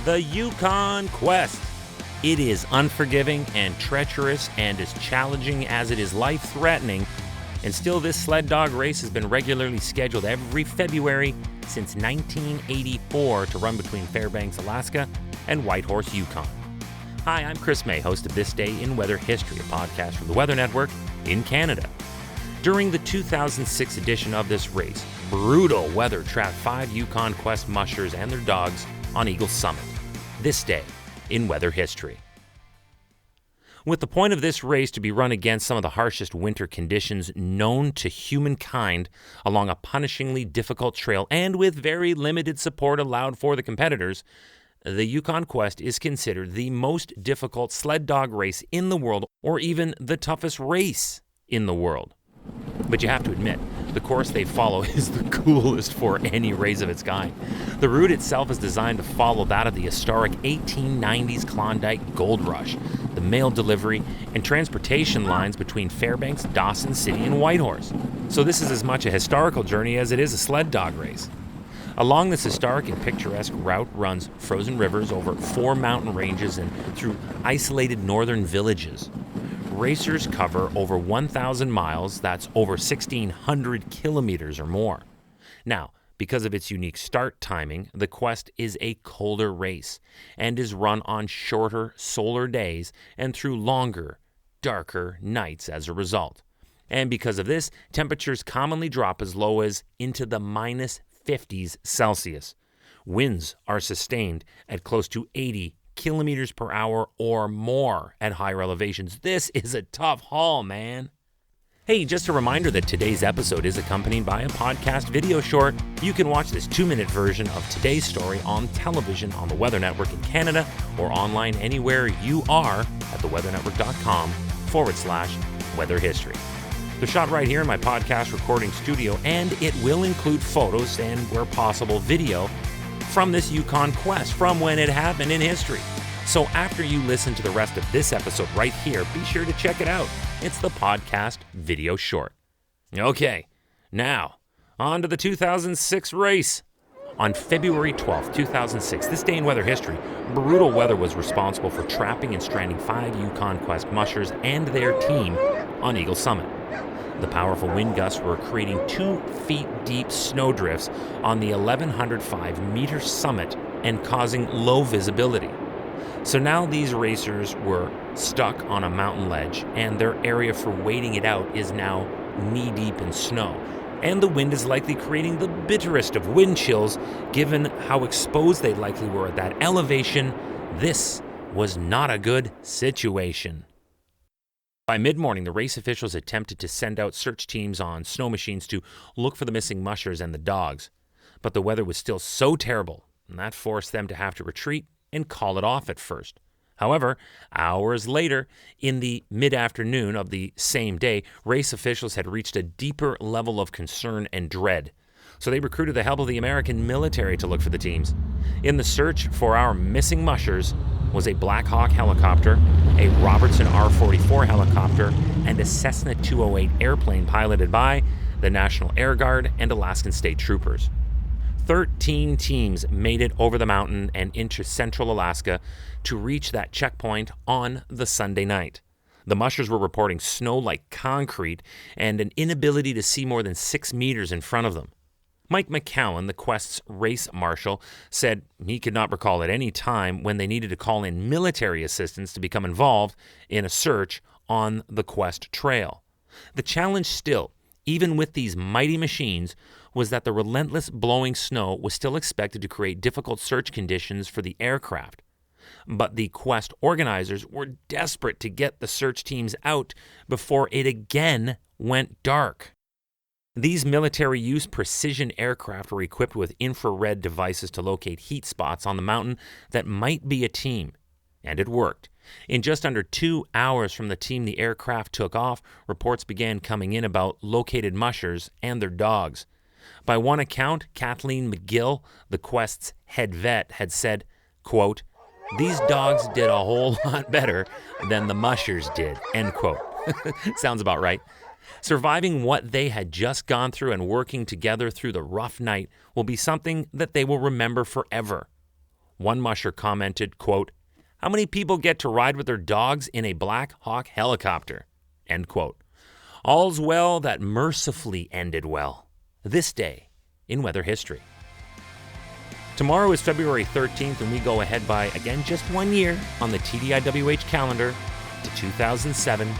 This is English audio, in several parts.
the Yukon Quest. It is unforgiving and treacherous and as challenging as it is life-threatening. And still, this sled dog race has been regularly scheduled every February since 1984 to run between Fairbanks, Alaska and Whitehorse, Yukon. Hi, I'm Chris May, host of This Day in Weather History, a podcast from the Weather Network in Canada. During the 2006 edition of this race, brutal weather trapped 5 Yukon Quest mushers and their dogs on Eagle Summit. This Day in Weather History. With the point of this race to be run against some of the harshest winter conditions known to humankind along a punishingly difficult trail and with very limited support allowed for the competitors, the Yukon Quest is considered the most difficult sled dog race in the world, or even the toughest race in the world. But you have to admit, the course they follow is the coolest for any race of its kind. The route itself is designed to follow that of the historic 1890s Klondike Gold Rush, the mail delivery and transportation lines between Fairbanks, Dawson City, and Whitehorse. So this is as much a historical journey as it is a sled dog race. Along this historic and picturesque route runs frozen rivers over 4 mountain ranges and through isolated northern villages. Racers cover over 1,000 miles, that's over 1,600 kilometers or more. Now, because of its unique start timing, the Quest is a colder race and is run on shorter solar days and through longer, darker nights as a result. And because of this, temperatures commonly drop as low as into the minus 50s Celsius. Winds are sustained at close to 80 kilometers per hour or more at higher elevations. This is a tough haul, man. Hey, just a reminder that today's episode is accompanied by a podcast video short. You can watch this 2-minute version of today's story on television on the Weather Network in Canada or online anywhere you are at theweathernetwork.com/weather history. They're shot right here in my podcast recording studio, and it will include photos and, where possible, video from this Yukon Quest, from when it happened in history. So after you listen to the rest of this episode right here, be sure to check it out. It's the podcast video short. Okay, now, on to the 2006 race. On February 12th, 2006, this day in weather history, brutal weather was responsible for trapping and stranding 5 Yukon Quest mushers and their team on Eagle Summit. The powerful wind gusts were creating 2 feet deep snowdrifts on the 1,105-meter summit and causing low visibility. So now these racers were stuck on a mountain ledge, and their area for waiting it out is now knee-deep in snow. And the wind is likely creating the bitterest of wind chills, given how exposed they likely were at that elevation. This was not a good situation. By mid-morning, the race officials attempted to send out search teams on snow machines to look for the missing mushers and the dogs. But the weather was still so terrible, and that forced them to have to retreat and call it off at first. However, hours later, in the mid-afternoon of the same day, race officials had reached a deeper level of concern and dread. So they recruited the help of the American military to look for the teams. In the search for our missing mushers was a Black Hawk helicopter, a Robertson R-44 helicopter, and a Cessna 208 airplane piloted by the National Air Guard and Alaskan State Troopers. 13 teams made it over the mountain and into central Alaska to reach that checkpoint on the Sunday night. The mushers were reporting snow like concrete and an inability to see more than 6 meters in front of them. Mike McCowan, the Quest's race marshal, said he could not recall at any time when they needed to call in military assistance to become involved in a search on the Quest trail. The challenge still, even with these mighty machines, was that the relentless blowing snow was still expected to create difficult search conditions for the aircraft. But the Quest organizers were desperate to get the search teams out before it again went dark. These military-use precision aircraft were equipped with infrared devices to locate heat spots on the mountain that might be a team. And it worked. In just under 2 hours from the team the aircraft took off, reports began coming in about located mushers and their dogs. By one account, Kathleen McGill, the Quest's head vet, had said, quote, "These dogs did a whole lot better than the mushers did," end quote. Sounds about right. Surviving what they had just gone through and working together through the rough night will be something that they will remember forever. One musher commented, quote, "How many people get to ride with their dogs in a Black Hawk helicopter?" End quote. All's well that mercifully ended well. This day in weather history. Tomorrow is February 13th, and we go ahead by, again, just 1 year on the TDIWH calendar to 2007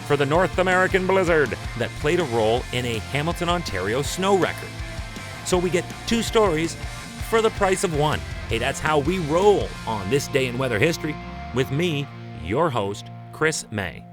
for the North American blizzard that played a role in a Hamilton, Ontario snow record. So we get 2 stories for the price of 1. Hey, that's how we roll on this day in weather history with me, your host, Chris May.